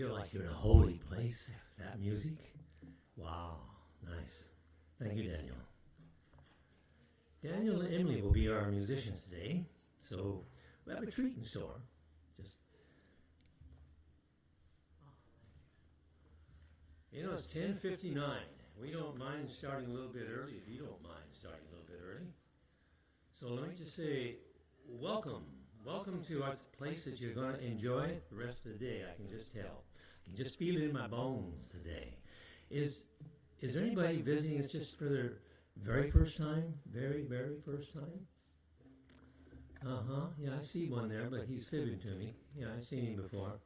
feel like you're in a holy place. That music. Wow, nice. Thank you, Daniel. Daniel and Emily will be our musicians today. So we have a treat in store. Just, it's 10:59. We don't mind starting a little bit early if you don't mind starting a little bit early. So let me just say, welcome. Welcome to our place that you're going to enjoy the rest of the day. I can just tell. I can just feel it in my bones today. Is there anybody visiting us just for their very first time? Very, very first time? Yeah, I see one there, but he's fibbing to me. Yeah, I've seen him before.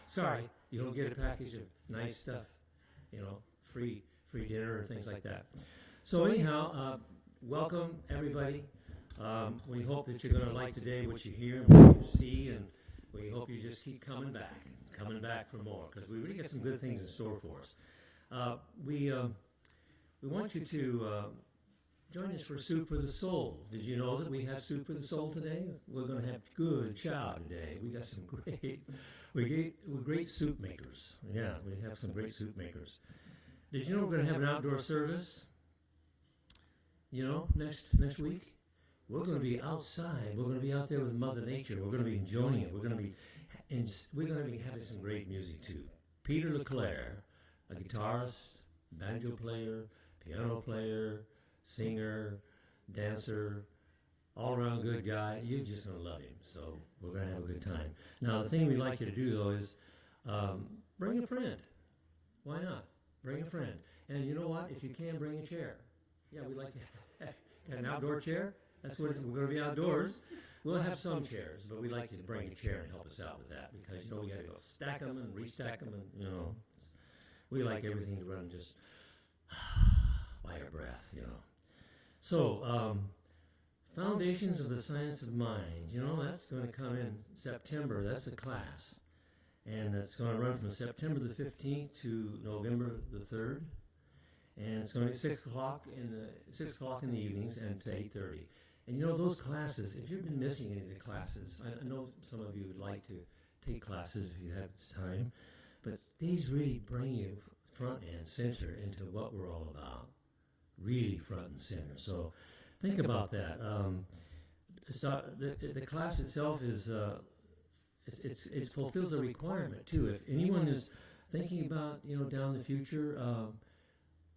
Sorry, you don't get a package of nice stuff, free dinner or things like that. So anyhow, welcome everybody. We hope that you're going to like today what you hear and what you see, and we hope you just keep coming back for more, because we really got some good things in store for us. We want you to join us for Soup for the Soul. Did you know that we have Soup for the Soul today? We're going to have good chow today. We got some great soup makers. Yeah, we have some great soup makers. Did you know we're going to have an outdoor service? Next week? We're going to be outside. We're going to be out there with Mother Nature. We're going to be enjoying it. We're going to be having some great music too. Peter LeClaire, a guitarist, banjo player, piano player, singer, dancer, all-around good guy. You're just going to love him. So we're going to have a good time. Now, the thing we'd like you to do, though, is bring a friend. Why not? Bring a friend. And you know what? If you can, bring a chair. Yeah, we'd like to have an outdoor chair. That's what we're going to be outdoors. We'll have some chairs, but we'd like you to bring a chair and help us out with that, because, we got to go stack them and restack them, and, we like everything to run just by our breath, So, Foundations of the Science of Mind, that's going to come in September. That's a class, and it's going to run from September the 15th to November the 3rd, and it's going to be 6 o'clock in the evenings and to 8:30. And those classes, if you've been missing any of the classes, I know some of you would like to take classes if you have time, but these really bring you front and center into what we're all about, really front and center. So think about that. The class itself is it fulfills a requirement too. If anyone is thinking about down the future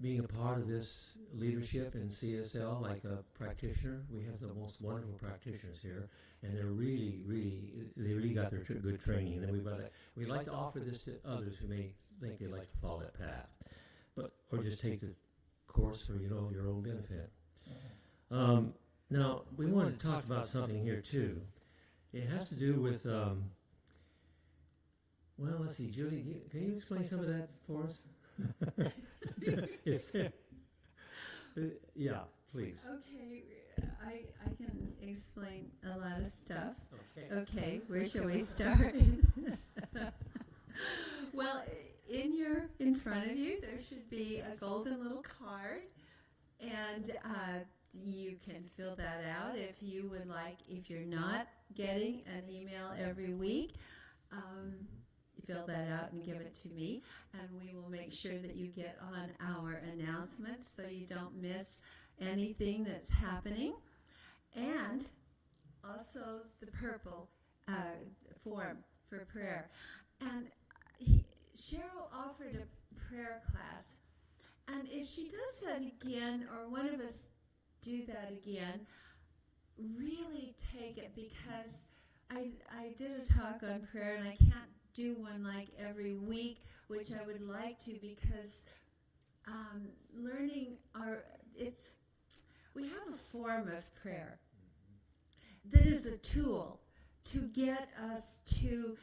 being a part of this leadership in CSL, like a practitioner, we have the most wonderful practitioners here, and they're really got their good training. And we like to offer this to others who may think they'd like to follow that path, or just take the course for your own benefit. Now we wanted to talk about something here too. It has to do with let's see, Julie, can you explain some of that for us? Yeah, please. Okay, I can explain a lot of stuff. Okay, where shall we start? Well, in front of you there should be a golden little card, and you can fill that out if you would like. If you're not getting an email every week, fill that out and give it to me, and we will make sure that you get on our announcements so you don't miss anything that's happening. And also the purple form for prayer. And Cheryl offered a prayer class, and if she does that again, or one of us do that again, really take it, because I did a talk on prayer, and I can't do one like every week, which I would like to, because we have a form of prayer that is a tool to get us to,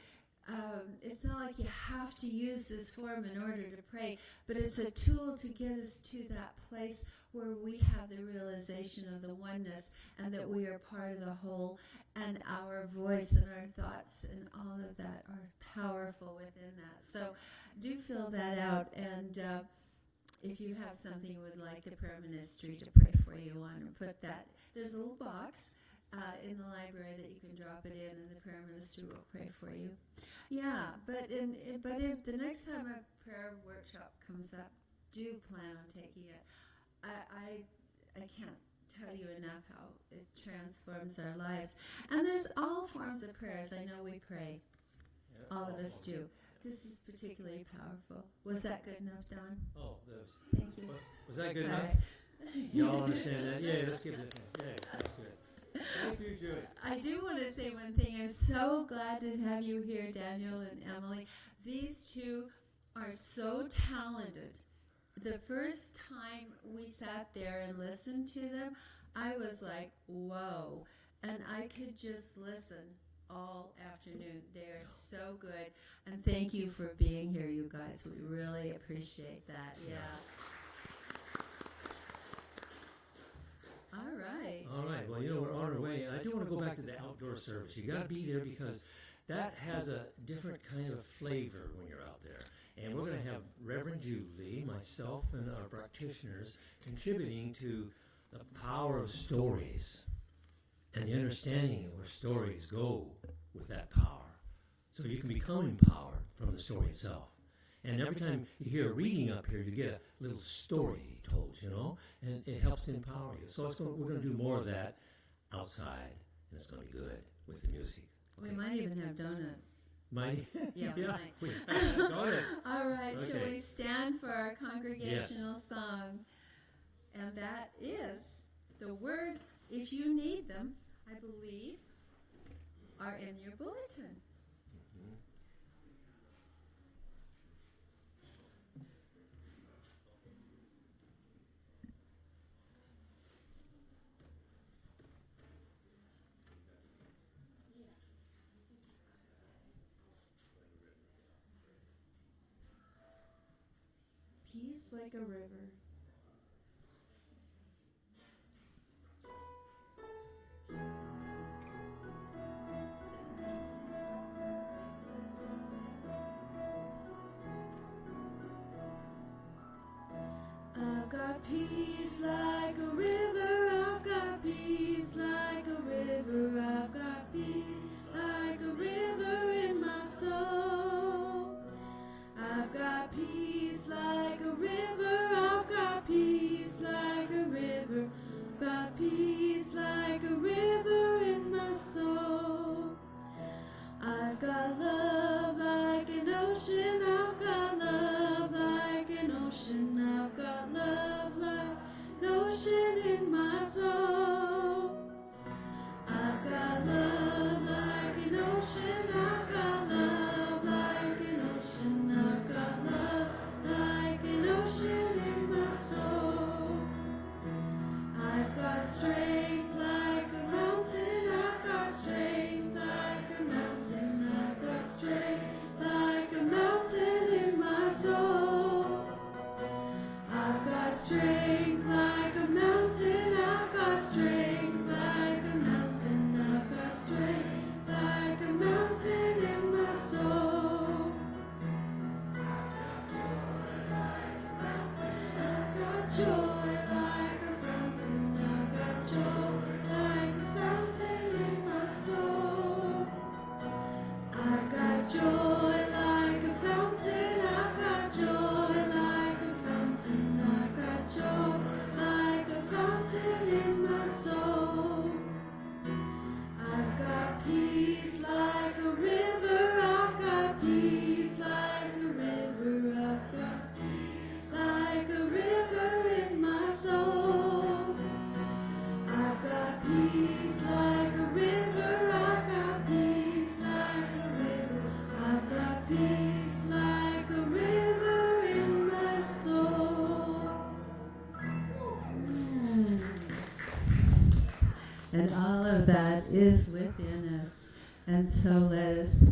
it's not like you have to use this form in order to pray, but it's a tool to get us to that place where we have the realization of the oneness, and that we are part of the whole, and our voice and our thoughts and all of that are powerful within that. So do fill that out, and if you have something you would like the prayer ministry to pray for you on, put that. There's a little box in the library that you can drop it in, and the prayer minister will pray for you. Yeah, but if the next time a prayer workshop comes up, do plan on taking it. I can't tell you enough how it transforms our lives. And there's all forms of prayers. I know we pray. All of us do. This is particularly powerful. Was that good enough, Don? Oh, that was, Thank you. was that good All enough? right. Y'all understand that? Yeah, let's give it a yeah, that's good. Thank you, Judy. I do want to say one thing. I'm so glad to have you here, Daniel and Emily. These two are so talented. The first time we sat there and listened to them, I was like, whoa. And I could just listen all afternoon. They are so good. And thank you for being here, you guys. We really appreciate that. Yeah. All right. All right. Well, we're on our way. And I do want to go back to the outdoor service. You got to be there because that has a different kind of flavor when you're out there. And we're going to have Reverend Julie, myself, and our practitioners contributing to the power of stories and the understanding of where stories go with that power. So you can become empowered from the story itself. And every time you hear a reading up here, you get a little story told, and it helps to empower you. So we're going to do more of that outside, and it's going to be good with the music. Okay. We might even have donuts. Might? Yeah, we might. We might. All right, Okay. shall we stand for our congregational song? And that is, the words, if you need them, I believe, are in your bulletin. Peace like a river. I've got peace like a river. I've got peace like a river. I've got peace like a river in my soul. I've got peace like a river. I've got peace like a river. Got peace like a river in my soul. I've got love like an ocean. I've got love like an ocean. I've got love like an ocean in my soul. I've got love like an ocean. I've got love like an ocean. I've got love like an ocean in my soul. I've got strength like a mountain. I've got strength like a mountain. I've got strength like a mountain in my soul. I've got strength like a mountain. I've got strength like a mountain. I've got strength like a mountain in my soul. I've got joy like a fountain. I've got joy like a fountain in my soul. I've got joy like a fountain. I've got joy like a fountain. I've got joy like a fountain in my soul. I've got peace like a river. I've got peace like a river. I've got peace like a river in my soul. I've got peace like a river. I've got peace like a river. I've got peace like a river in my soul. And all of that is within us. And so let us,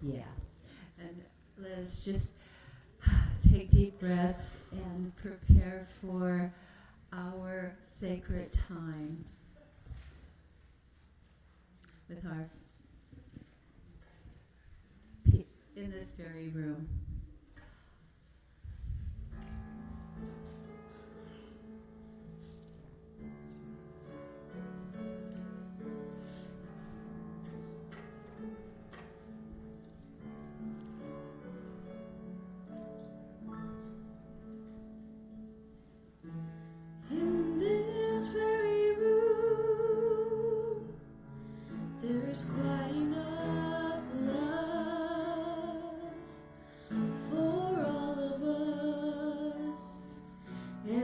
and let us just take deep breaths and prepare for our sacred time with our, in this very room.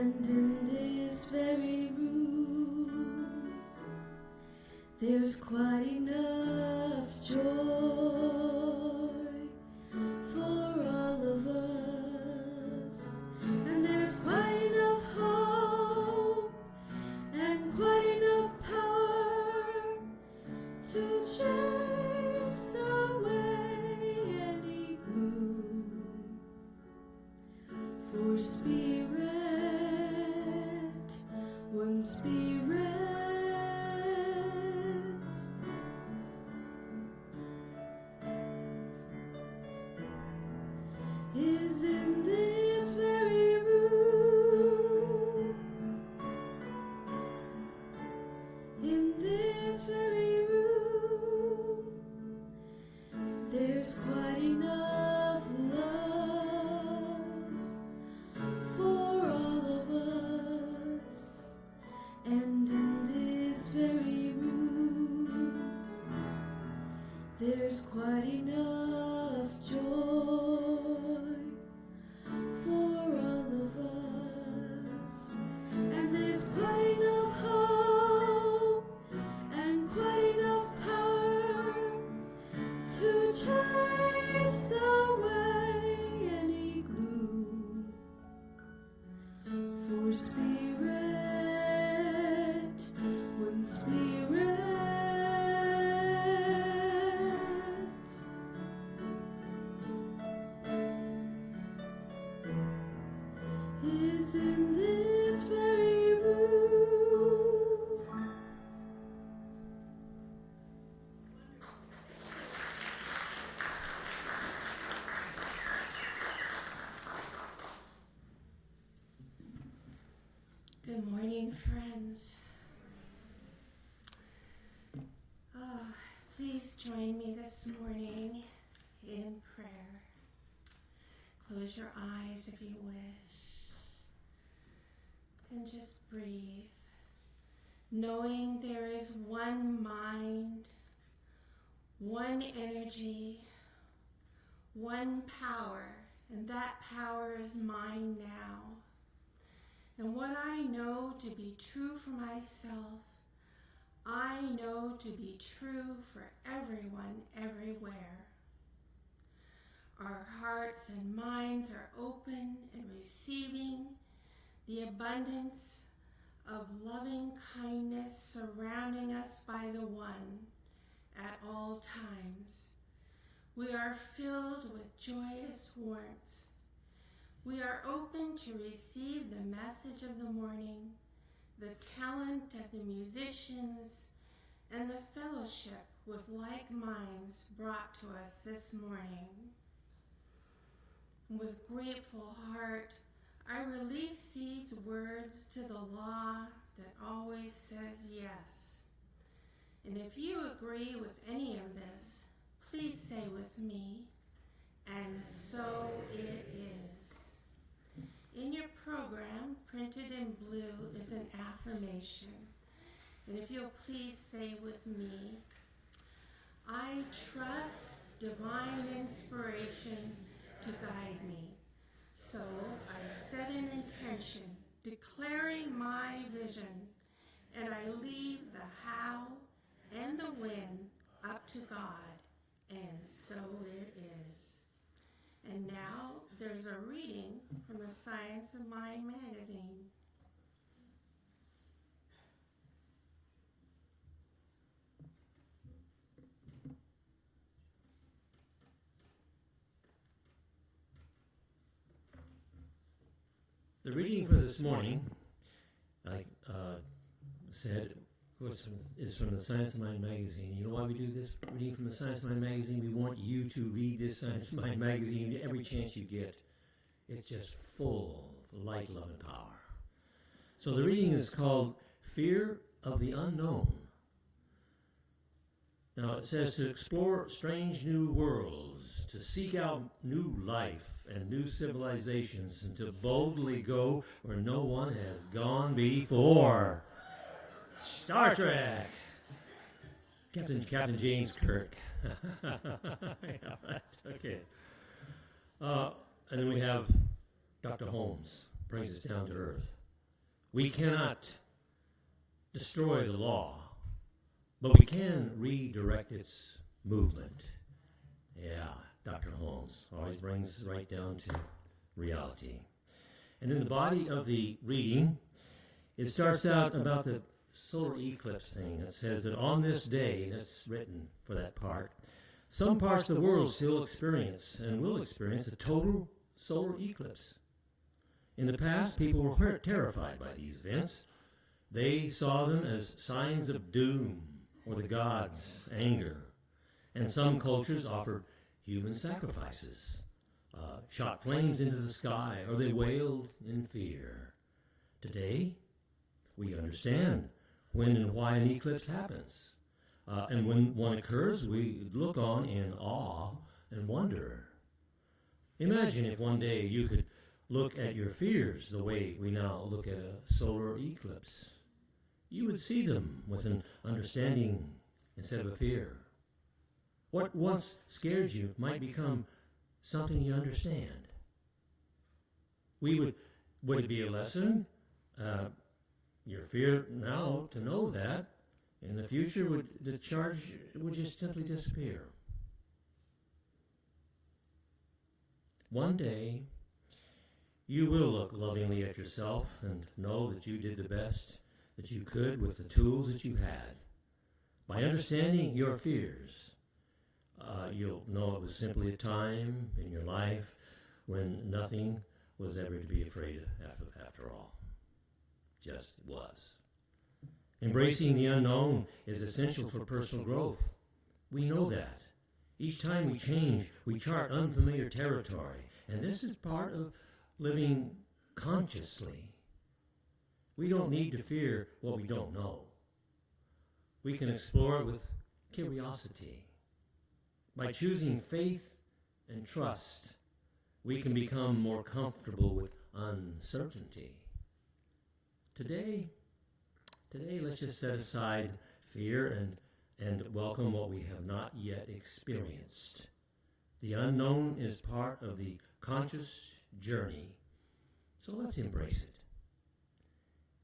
And in this very room, there's quite enough joy for all of us. And there's quite enough hope and quite enough power to chase away any gloom. For Spirit, one Spirit, is in this very room. In this very room, there's quite enough love for all of us. And in this very room, there's quite enough joy for all of us. And there's quite enough hope and quite enough power to chase away any gloom. For Spirit, one Spirit, is in this very room. Good morning, friends. Please join me this morning in prayer. Close your eyes if you wish. And just breathe, knowing there is one mind, one energy, one power, and that power is mine now. And what I know to be true for myself, I know to be true for everyone, everywhere. Our hearts and minds are open and receiving the abundance of loving kindness surrounding us by the One at all times. We are filled with joyous warmth. We are open to receive the message of the morning, the talent of the musicians, and the fellowship with like minds brought to us this morning. With grateful heart, I release these words to the law that always says yes. And if you agree with any of this, please say with me, and so it is. In your program, printed in blue, is an affirmation. And if you'll please say with me, I trust divine inspiration to guide me. So I set an intention, declaring my vision, and I leave the how and the when up to God, and so it is. And now there's a reading from the Science of Mind magazine. The reading for this morning, like said, is from the Science of Mind magazine. You know why we do this reading from the Science of Mind magazine? We want you to read this Science of Mind magazine every chance you get. It's just full of light, love, and power. So the reading is called Fear of the Unknown. Now it says to explore strange new worlds, to seek out new life and new civilizations, and to boldly go where no one has gone before. Star Trek. Captain James Kirk. Yeah, right. Okay. And then we have Dr. Holmes, brings us down to earth. We cannot destroy the law, but we can redirect its movement. Yeah, Dr. Holmes always brings us right down to reality. And in the body of the reading, it starts out about the solar eclipse thing. It says that on this day, and it's written for that part, some parts of the world still experience and will experience a total solar eclipse. In the past, people were terrified by these events. They saw them as signs of doom or the gods' anger. And some cultures offered human sacrifices, shot flames into the sky, or they wailed in fear. Today, we understand when and why an eclipse happens. And when one occurs, we look on in awe and wonder. Imagine if one day you could look at your fears the way we now look at a solar eclipse. You would see them with an understanding instead of a fear. What once scared you might become something you understand. Would it be a lesson? Your fear now to know that. In the future, the charge would just simply disappear. One day, you will look lovingly at yourself and know that you did the best that you could with the tools that you had. By understanding your fears, you'll know it was simply a time in your life when nothing was ever to be afraid of after all. Just was. Embracing the unknown is essential for personal growth. We know that. Each time we change, we chart unfamiliar territory, and this is part of living consciously. We don't need to fear what we don't know. We can explore it with curiosity. By choosing faith and trust, we can become more comfortable with uncertainty. Today, let's just set aside fear and welcome what we have not yet experienced. The unknown is part of the conscious journey, so let's embrace it.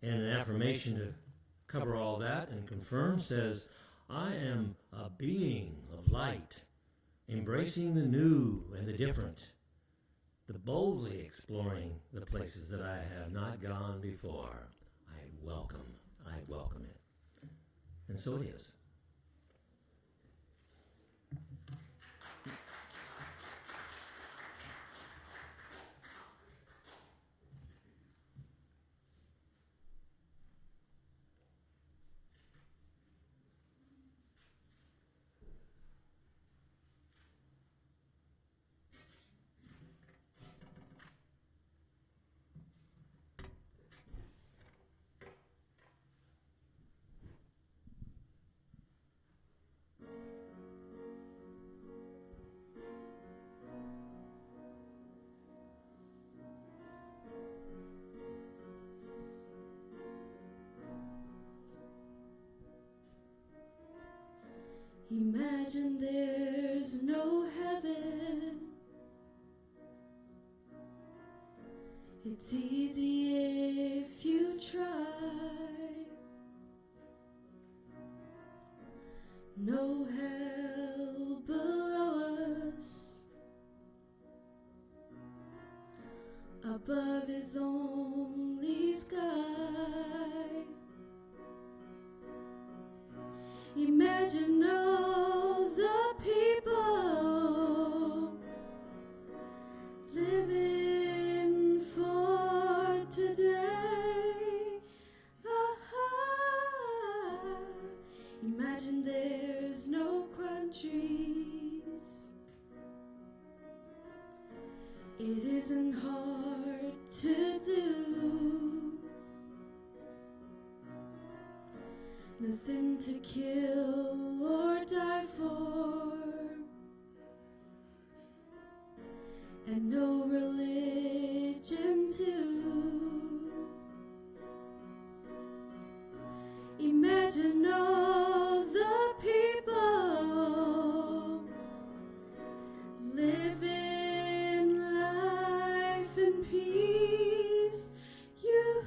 And an affirmation to cover all that and confirm says, I am a being of light, embracing the new and the different, the boldly exploring the places that I have not gone before. I welcome it. And so it is. Imagine there's no heaven. It's easy if you try. No hell below us. Above is only sky. Imagine all the people living for today. Imagine there's no countries. It isn't hard to do. Nothing to kill or die for, and no religion too. Imagine all the people living life in peace. You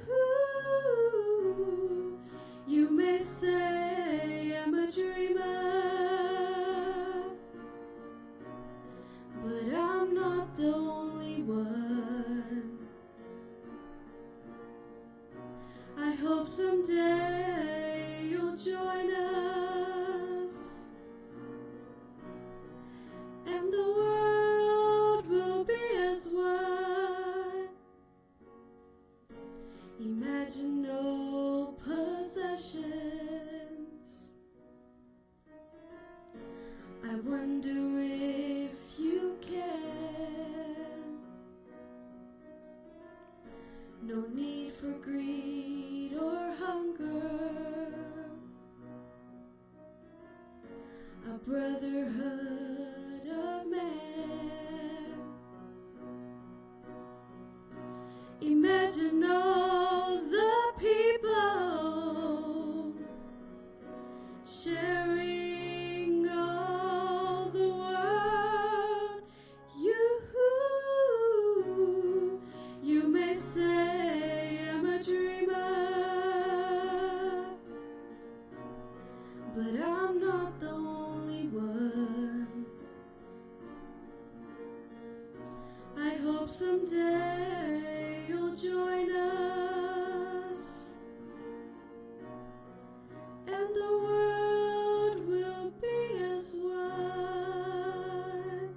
hope someday you'll join us, and the world will be as one. Imagine no possessions. I wonder if you can. No need for greed or hunger. A brotherhood of man. Imagine all the people sharing all the world. You may say I'm a dreamer, but I'm not the only one. I hope someday you'll join us, and the world will be as one.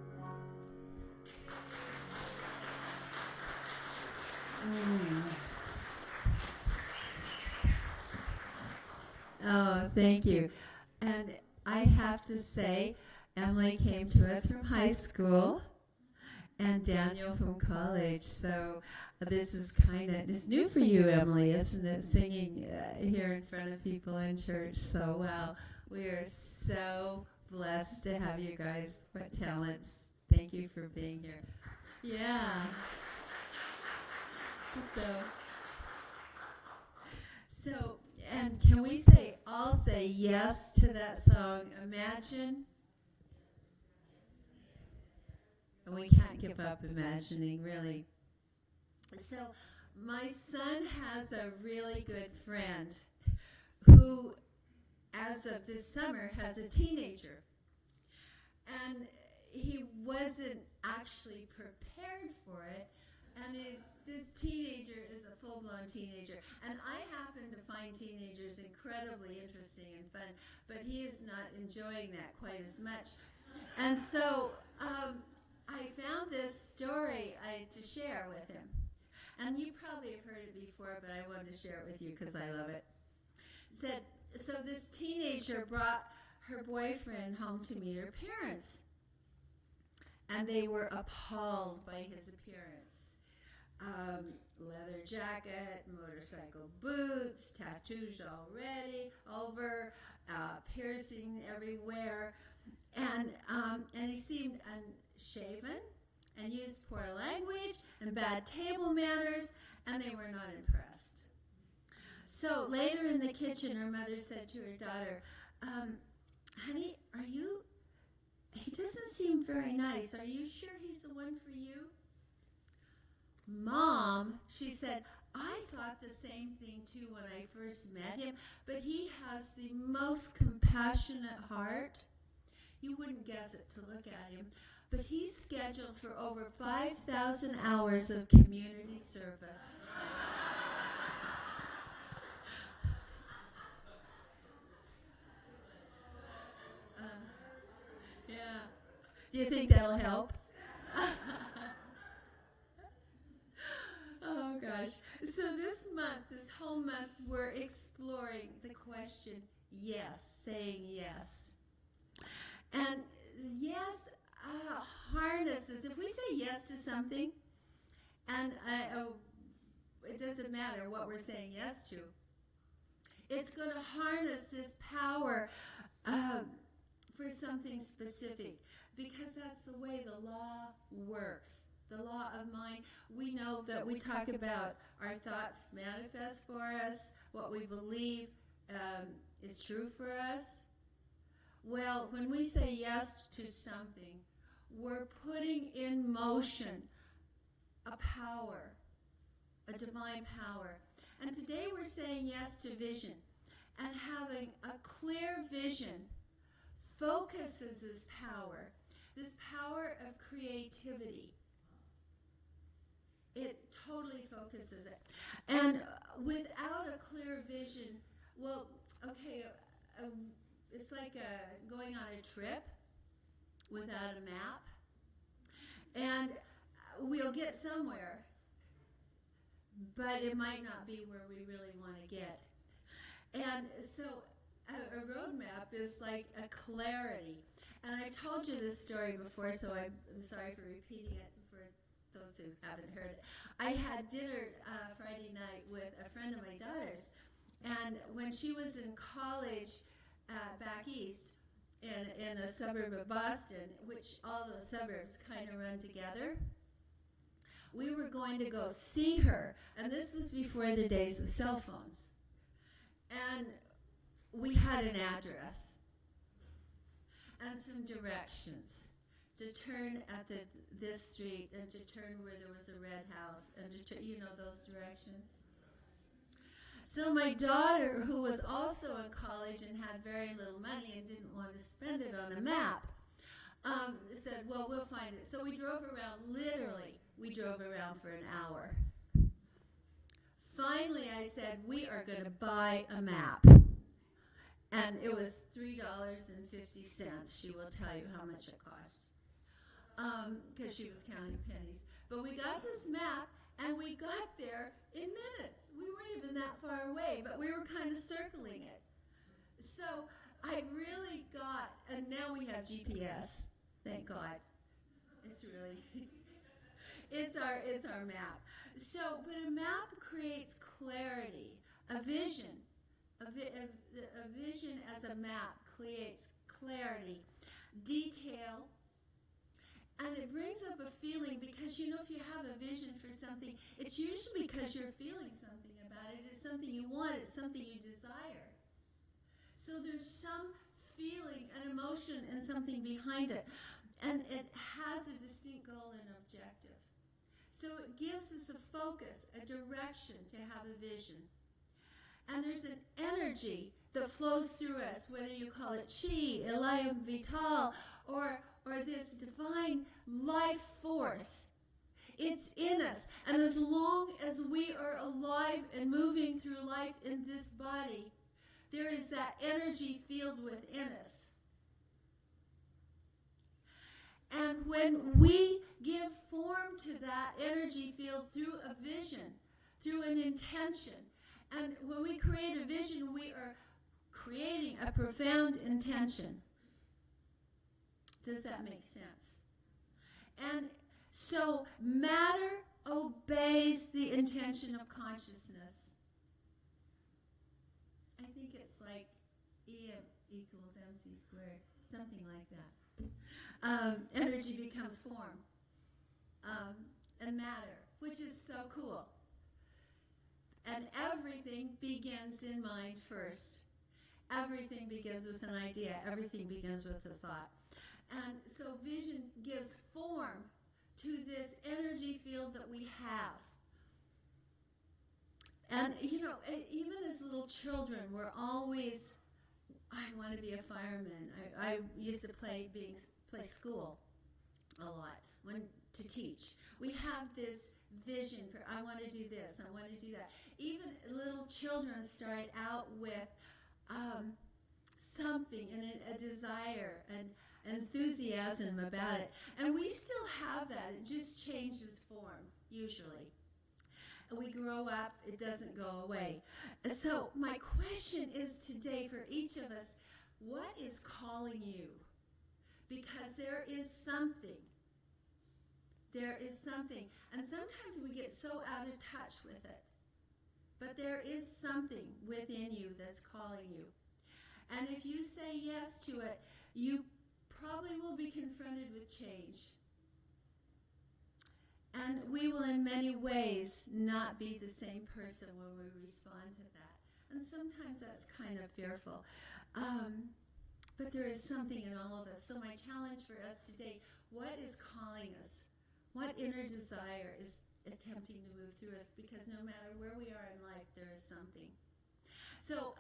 Oh, thank you. And I have to say, Emily came to us from high school and Daniel from college. So this is it's new for you, Emily, isn't it? Singing here in front of people in church. So wow, we are so blessed to have you guys. What talents. Thank you for being here. Yeah. So, and can we all say yes to that song, Imagine? And we can't give up imagining, really. So, my son has a really good friend who, as of this summer, has a teenager. And he wasn't actually prepared for it. And this teenager is a full-blown teenager. And I happen to find teenagers incredibly interesting and fun, but he is not enjoying that quite as much. And so I found this story to share with him. And you probably have heard it before, but I wanted to share it with you because I love it. It said, so this teenager brought her boyfriend home to meet her parents. And they were appalled by his appearance. Leather jacket, motorcycle boots, tattoos already over, piercing everywhere, and he seemed unshaven and used poor language and bad table manners, and they were not impressed. So later in the kitchen, her mother said to her daughter, honey, he doesn't seem very nice. Are you sure he's the one for you? Mom, she said, I thought the same thing too when I first met him, but he has the most compassionate heart. You wouldn't guess it to look at him, but he's scheduled for over 5,000 hours of community service. Yeah. Do you think that'll help? Oh gosh. So this whole month, we're exploring the question, yes, saying yes. And yes harnesses, if we say yes to something, and it doesn't matter what we're saying yes to, it's going to harness this power for something specific, because that's the way the law works. The law of mind, we know that we talk about our thoughts manifest for us, what we believe is true for us. Well, when we say yes to something, we're putting in motion a power, a divine power. And today we're saying yes to vision. And having a clear vision focuses this power of creativity. it totally focuses it. And without a clear vision, well, okay, it's like going on a trip without a map. And we'll get somewhere, but it might not be where we really want to get. And so a roadmap is like a clarity. And I told you this story before, so I'm sorry for repeating it for those who haven't heard it. I had dinner Friday night with a friend of my daughter's, and when she was in college back east in a suburb of Boston, which all those suburbs kind of run together, we were going to go see her, and this was before the days of cell phones. And we had an address and some directions to turn at this street and to turn where there was a red house and to turn, those directions. So my daughter, who was also in college and had very little money and didn't want to spend it on a map, said, well, we'll find it. So we drove around, we drove around for an hour. Finally, I said, we are going to buy a map. And it was $3.50. She will tell you how much it cost. Because she was counting pennies. But we got this map, and we got there in minutes. We weren't even that far away, but we were kind of circling it. So I really got, and now we have GPS. Thank God. It's really, it's our map. So, but a map creates clarity, a vision. A vision as a map creates clarity, detail, and it brings up a feeling because, if you have a vision for something, it's usually because you're feeling something about it. It's something you want. It's something you desire. So there's some feeling, an emotion, and something behind it. And it has a distinct goal and objective. So it gives us a focus, a direction to have a vision. And there's an energy that flows through us, whether you call it chi, elan vital, or this divine life force. It's in us. And as long as we are alive and moving through life in this body, there is that energy field within us. And when we give form to that energy field through a vision, through an intention, and when we create a vision, we are creating a profound intention. Does that make sense? And so matter obeys the intention of consciousness. I think it's like E equals mc squared, something like that. Energy becomes form and matter, which is so cool. And everything begins in mind first. Everything begins with an idea. Everything begins with a thought. And so vision gives form to this energy field that we have. And, even as little children, we're always, I want to be a fireman. I used to play school a lot, to teach. We have this vision for, I want to do this, I want to do that. Even little children start out with something and a desire and enthusiasm about it. And we still have that. It just changes form, usually. And we grow up, it doesn't go away. So my question is today for each of us, what is calling you? Because there is something. There is something. And sometimes we get so out of touch with it. But there is something within you that's calling you. And if you say yes to it, you probably will be confronted with change. And we will in many ways not be the same person when we respond to that. And sometimes that's kind of fearful. But there is something in all of us. So my challenge for us today, what is calling us? What inner desire is attempting to move through us? Because no matter where we are in life, there is something. So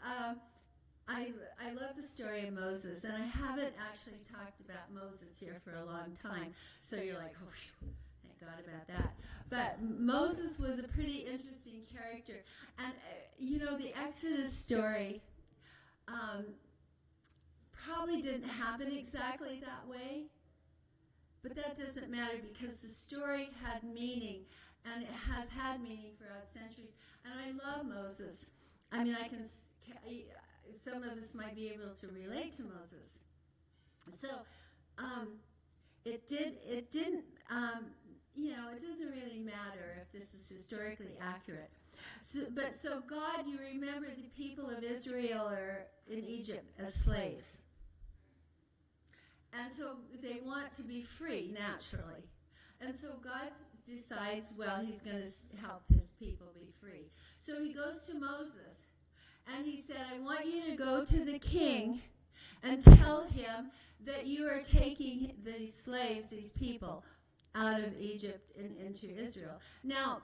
I love the story of Moses, and I haven't actually talked about Moses here for a long time. So you're like, oh, phew, thank God about that. But Moses was a pretty interesting character. And, the Exodus story probably didn't happen exactly that way. But that doesn't matter because the story had meaning. And it has had meaning for us centuries. And I love Moses. I mean, some of us might be able to relate to Moses. So, it doesn't really matter if this is historically accurate. So God, you remember the people of Israel are in Egypt as slaves. And so they want to be free naturally. And so God decides, well, he's going to help his people be free. So he goes to Moses and he said, I want you to go to the king and tell him that you are taking these slaves, these people, out of Egypt and into Israel. Now,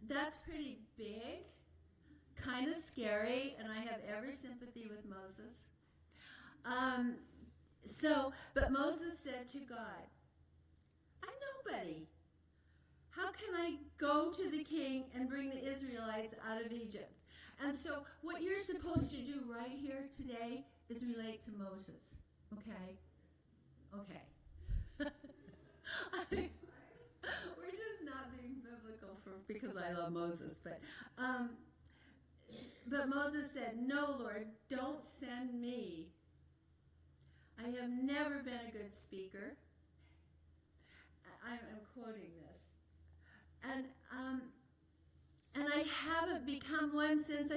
that's pretty big, kind of scary, and I have every sympathy with Moses. But Moses said to God, I'm nobody. How can I go to the king and bring the Israelites out of Egypt? And so what you're supposed to do right here today is relate to Moses. Okay? We're just not being biblical because I love Moses. But Moses said, no, Lord, don't send me. I have never been a good speaker. I'm quoting this. And I haven't become one since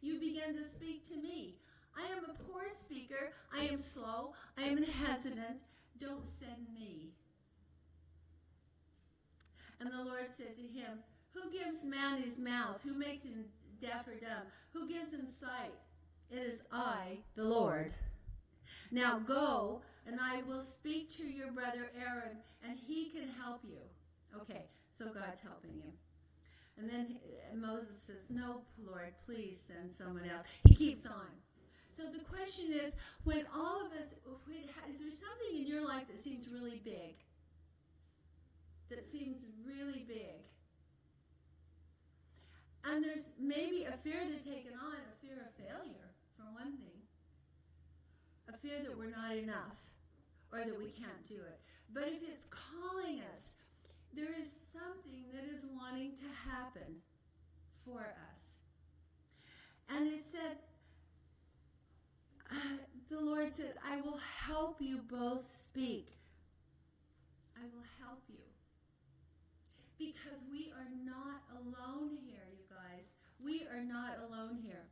you began to speak to me. I am a poor speaker. I am slow. I am hesitant. Don't send me. And the Lord said to him, who gives man his mouth? Who makes him deaf or dumb? Who gives him sight? It is I, the Lord. Now go, and I will speak to your brother Aaron, and he can help you. Okay, so God's helping him. And then Moses says, no, Lord, please send someone else. He keeps on. So the question is, when all of us, is there something in your life that seems really big? That seems really big. And there's maybe a fear to take it on, a fear of failure, for one thing. A fear that we're not enough, or that we can't do it. But if it's calling us, there is something that is wanting to happen for us. And it said, the Lord said, I will help you both speak. I will help you. Because we are not alone here, you guys. We are not alone here.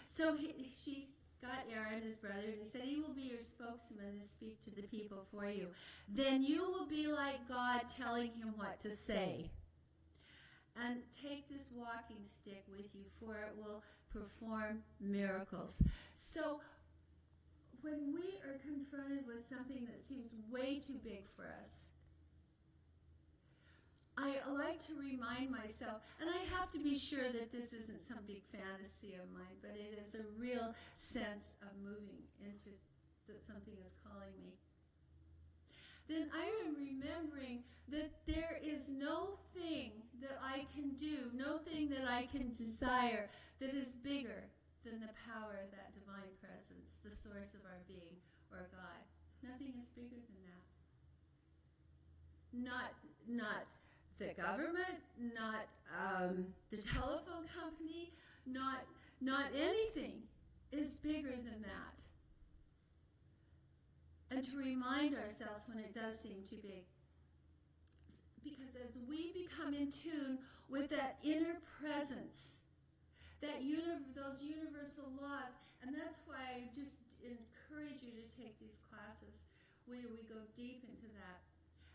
So she's got Aaron, his brother, and he said, he will be your spokesman to speak to the people for you. Then you will be like God, telling him what to say. And take this walking stick with you, for it will perform miracles. So when we are confronted with something that seems way too big for us, I like to remind myself, and I have to be sure that this isn't some big fantasy of mine, but it is a real sense of moving into that something is calling me. Then I am remembering that there is no thing that I can do, no thing that I can desire that is bigger than the power of that divine presence, the source of our being, or God. Nothing is bigger than that. Not the government, not the telephone company, not anything is bigger than that. And to remind ourselves when it does seem too big. Because as we become in tune with that inner presence, those universal laws, and that's why I just encourage you to take these classes where we go deep into that.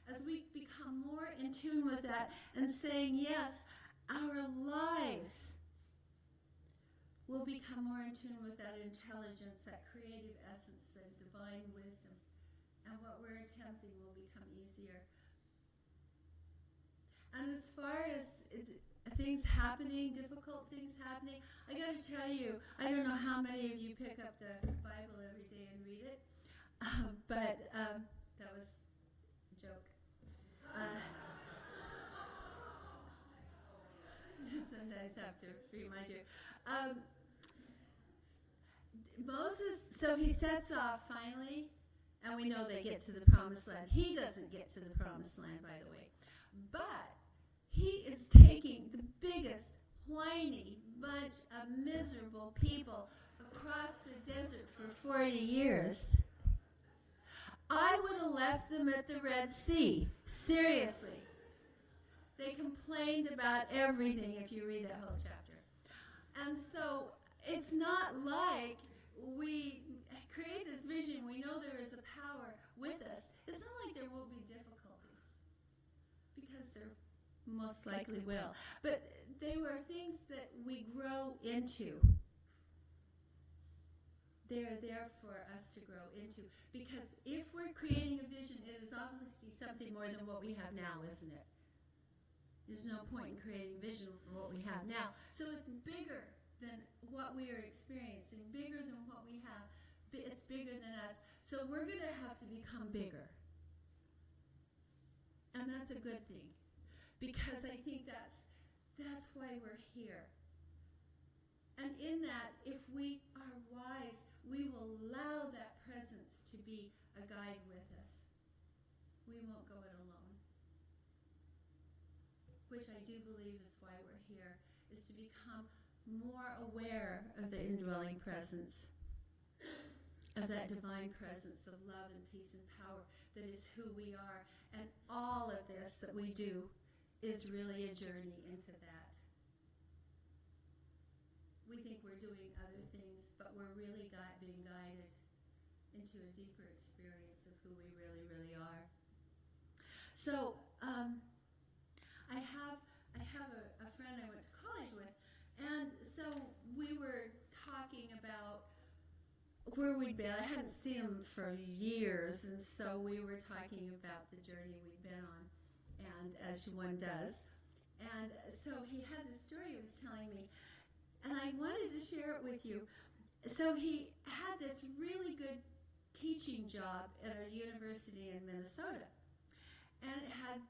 As we become more in tune with that and saying, yes, our lives will become more in tune with that intelligence, that creative essence, that divine wisdom. And what we're attempting will become easier. And as far as things happening, difficult things happening, I got to tell you, I don't know how many of you pick up the Bible every day and read it, but that was a joke. always have to remind you. Moses, so he sets off finally, and we know they get to the promised land. He doesn't get to the promised land, by the way. But he is taking the biggest, whiny bunch of miserable people across the desert for 40 years. I would have left them at the Red Sea. Seriously. They complained about everything if you read that whole chapter. And so it's not like we create this vision. We know there is a power with us. It's not like there will be difficulties, because there most likely will. But they were things that we grow into. They're there for us to grow into. Because if we're creating a vision, it is obviously something more than what we have now, isn't it? There's no point in creating vision for what we have now. So it's bigger than what we are experiencing, bigger than what we have. It's bigger than us. So we're going to have to become bigger. And that's a good thing. Because I think that's why we're here. And in that, if we are wise, we will allow that presence to be a guide with us. We won't go it alone. Which I do believe is why we're here, is to become more aware of the indwelling presence, of that divine presence of love and peace and power that is who we are. And all of this that we do is really a journey into that. We think we're doing other things, but we're really being guided into a deeper experience of who we really, really are. So, I have a friend I went to college with, and so we were talking about where we'd been. I hadn't seen him for years, and so we were talking about the journey we'd been on, and as one does. And so he had this story he was telling me, and I wanted to share it with you. So he had this really good teaching job at a university in Minnesota. And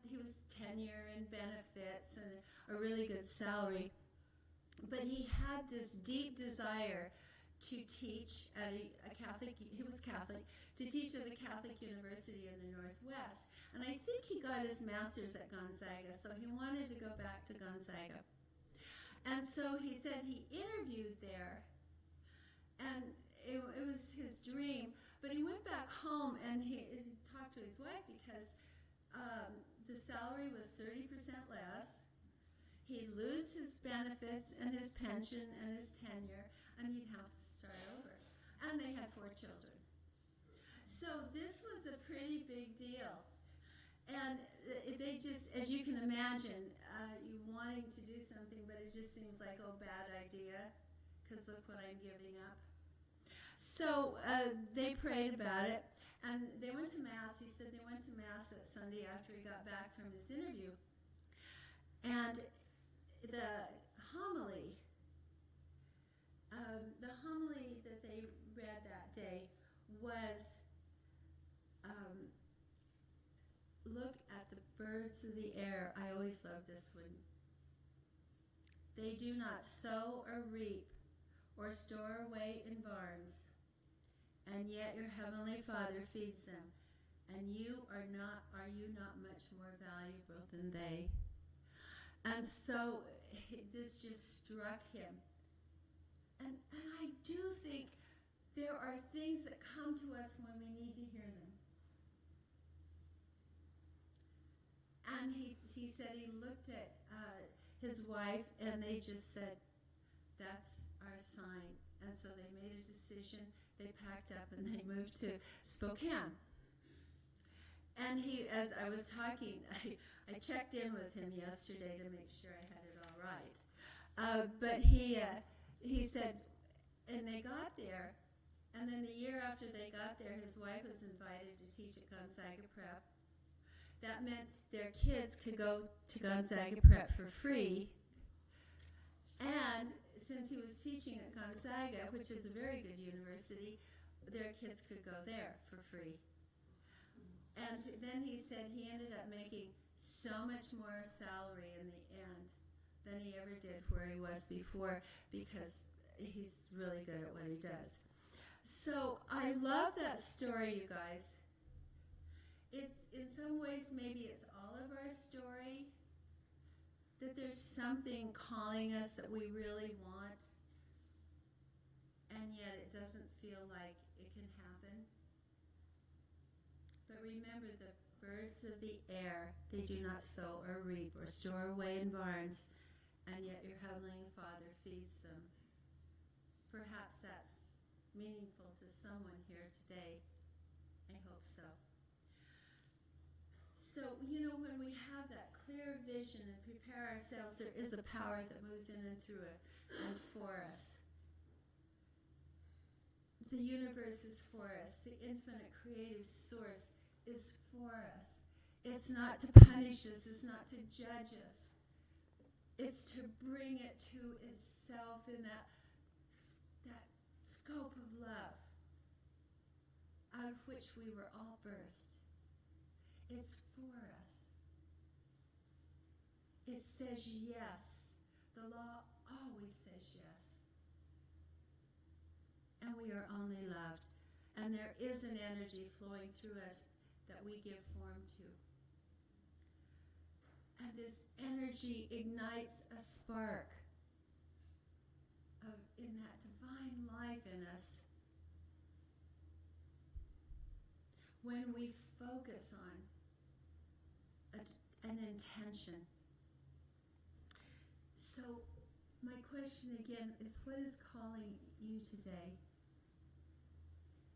he was tenure and benefits and a really good salary. But he had this deep desire to teach at a Catholic, he was Catholic, to teach at a Catholic university in the Northwest. And I think he got his master's at Gonzaga, so he wanted to go back to Gonzaga. And so he said he interviewed there, and it was his dream. But he went back home and he talked to his wife because the salary was 30% less. He'd lose his benefits and his pension and his tenure, and he'd have to start over. And they had 4 children. So this was a pretty big deal. And they just, as you can imagine, you wanting to do something, but it just seems like, oh, bad idea, because look what I'm giving up. So they prayed about it, and they went to Mass. He said they went to Mass that Sunday after he got back from his interview. And the homily that they read that day was, look at the birds of the air. I always love this one. They do not sow or reap or store away in barns, and yet your heavenly Father feeds them. And you are you not much more valuable than they? And so this just struck him. And I do think there are things that come to us when we need to hear them. And he said he looked at his wife, and they just said, that's our sign. And so they made a decision. They packed up and they moved to Spokane. And as I was talking, I checked in with him yesterday to make sure I had it all right. But he said, and they got there, and then the year after they got there, his wife was invited to teach at Gonzaga Prep. That meant their kids could go to Gonzaga Prep for free. And since he was teaching at Gonzaga, which is a very good university, their kids could go there for free. And then he said he ended up making so much more salary in the end than he ever did where he was before, because he's really good at what he does. So I love that story, you guys. It's, in some ways, maybe it's all of our story, that there's something calling us that we really want, and yet it doesn't feel like it can happen. But remember, the birds of the air, they do not sow or reap or store away in barns, and yet your Heavenly Father feeds them. Perhaps that's meaningful to someone here today. I hope so. So, when we have that clear vision and prepare ourselves, there is a power that moves in and through it and for us. The universe is for us. The infinite creative source is for us. It's not to punish us. It's not to judge us. It's to bring it to itself in that scope of love out of which we were all birthed. It's for us. It says yes. The law always says yes. And we are only loved. And there is an energy flowing through us that we give form to. And this energy ignites a spark in that divine life in us. When we focus on an intention. So my question again is, what is calling you today?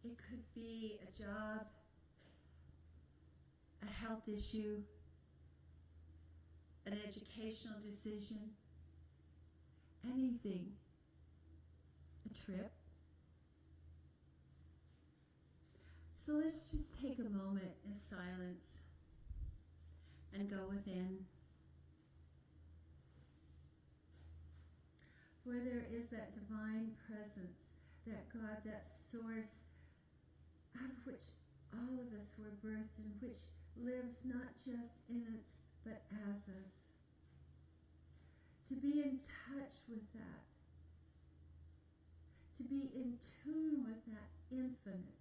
It could be a job, a health issue, an educational decision, anything, a trip. So let's just take a moment in silence and go within, where there is that divine presence, that God, that source out of which all of us were birthed and which lives not just in us but as us. To be in touch with that, to be in tune with that infinite.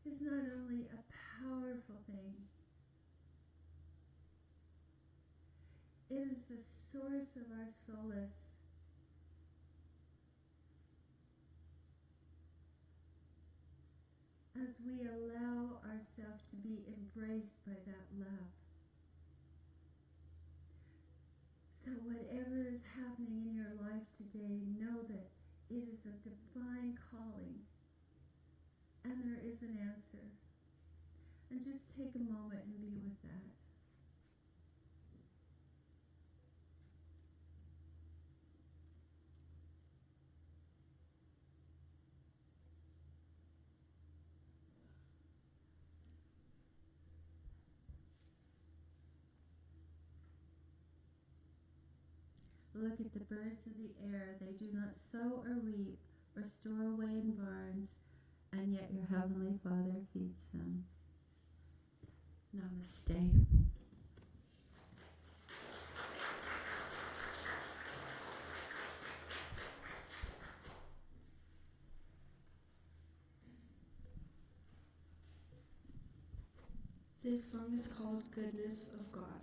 Is not only a powerful thing, it is the source of our solace. As we allow ourselves to be embraced by that love. So whatever is happening in your life today, know that it is a divine calling. And there is an answer. And just take a moment and be with that. Look at the birds of the air. They do not sow or reap or store away in barns, and yet your Heavenly Father feeds them. Namaste. This song is called Goodness of God.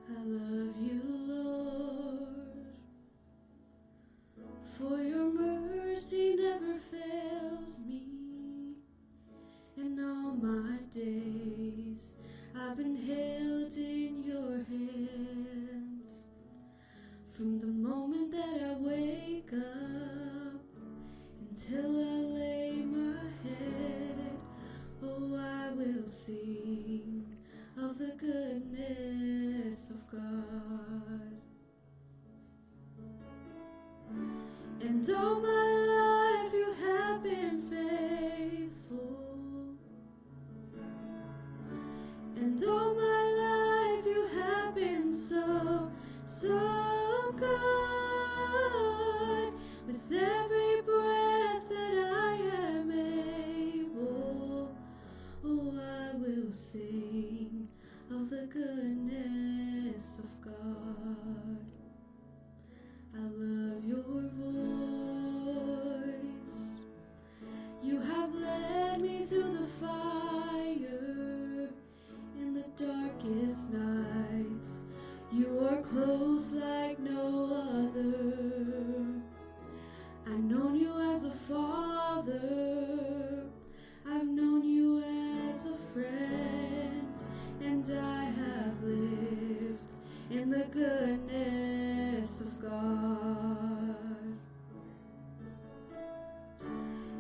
I love you, Lord, for your mercy never fails me. In all my days, I've been held in your hands. From the moment that I wake up until I lay my head, oh, I will sing of the goodness of God. And all my life you have been faithful. the goodness of God. I love your voice. You have led me through the fire in the darkest nights. You are close like no other. I've known you as a father. I've known you as a friend. And I have lived in the goodness of God.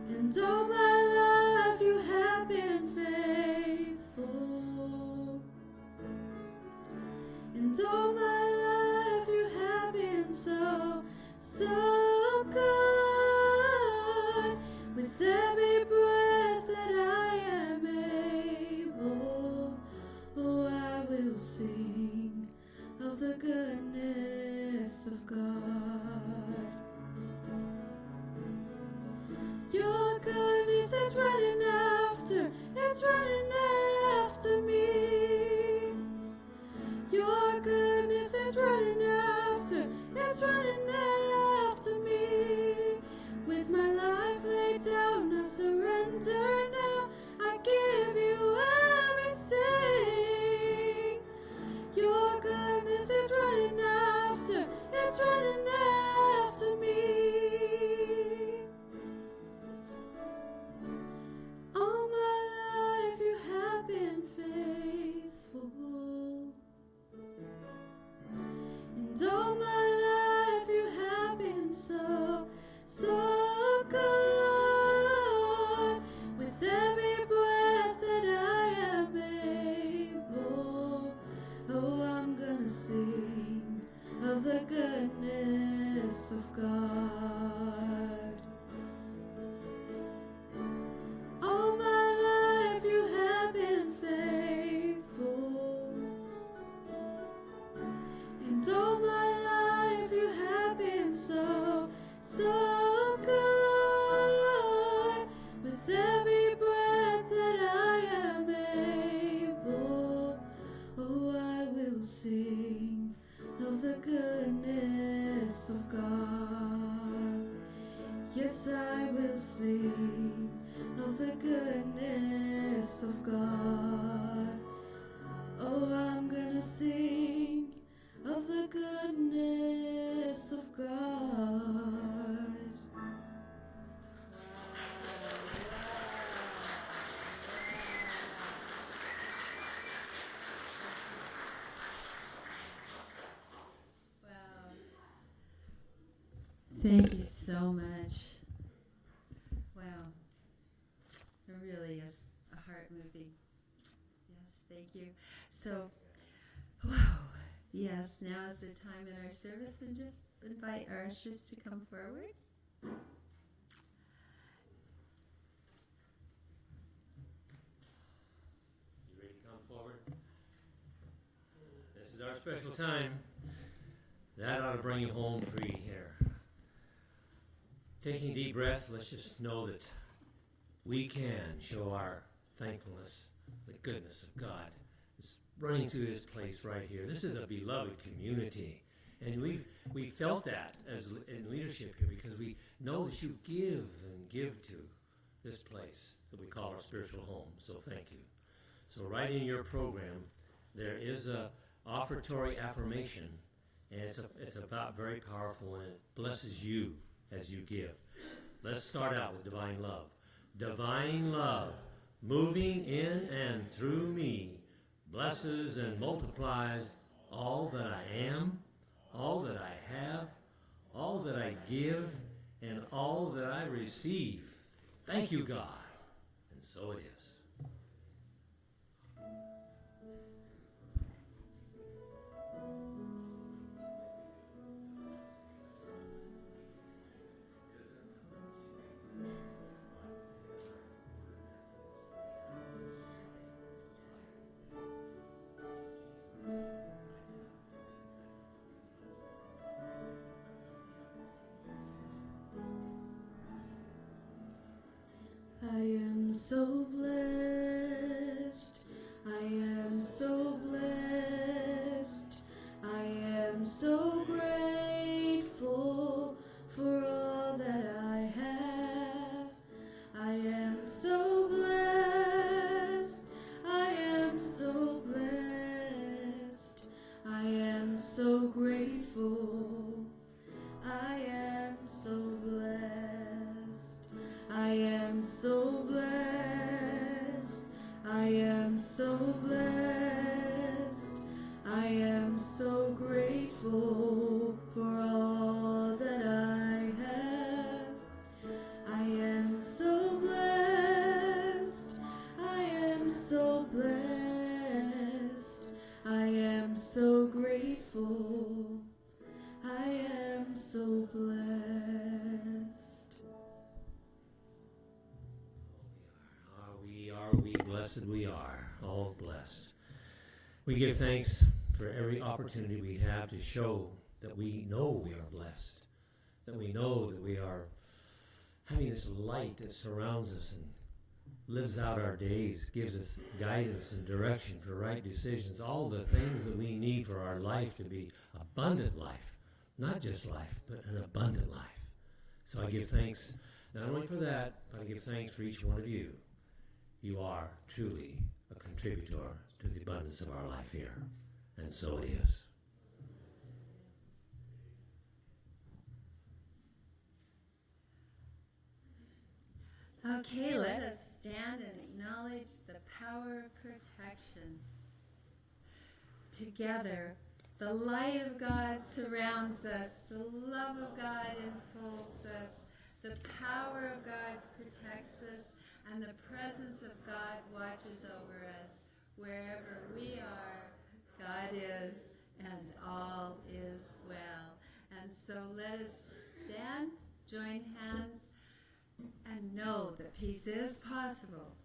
And all my life you have been faithful. And all my life you have been so, so good. With every breath that I am able, oh, I will sing of the goodness of God. Your goodness is running after, it's running after me. Your goodness is running after, it's running after me. With my life laid down, I surrender now. I give you everything. Your goodness is running after, it's running after me. All my life you have been faithful. And all my life you have been so, so good. With every breath that I am able, oh, I'm gonna sing of the goodness of God. All my life you have been faithful. And all my life you have been so, so good. With every breath that I am able, oh, I will sing of the goodness of God. Yes, I will sing of the goodness of God. Oh, I'm gonna sing of the goodness of God. Wow. Thank you so much. Wow. It really is a heart moving. Yes, thank you. So, wow. Yes, now is the time in our service to invite our ushers to come forward. You ready to come forward? This is our special time. That ought to bring you home free here. Taking a deep breath, let's just know that we can show our thankfulness, the goodness of God. It's running through this place right here. This is a beloved community. And we felt that as in leadership here because we know that you give and give to this place that we call our spiritual home. So thank you. So right in your program, there is a offertory affirmation, and it's about very powerful, and it blesses you as you give. Let's start out with divine love. Divine love, moving in and through me, blesses and multiplies all that I am, all that I have, all that I give, and all that I receive. Thank you, God. And so it is. I am so blessed. full. I am so blessed. Are we blessed? We are all blessed. We give thanks for every opportunity we have to show that we know we are blessed, that we know that we are having this light that surrounds us and lives out our days, gives us guidance and direction for right decisions, all the things that we need for our life to be abundant life, not just life, but an abundant life. So I give thanks not only for that, but I give thanks for each one of you. You are truly a contributor to the abundance of our life here, and so it is. Okay, let us stand and acknowledge the power of protection. Together, the light of God surrounds us, the love of God enfolds us, the power of God protects us, and the presence of God watches over us. Wherever we are, God is, and all is well. And so let us stand, join hands, and know that peace is possible.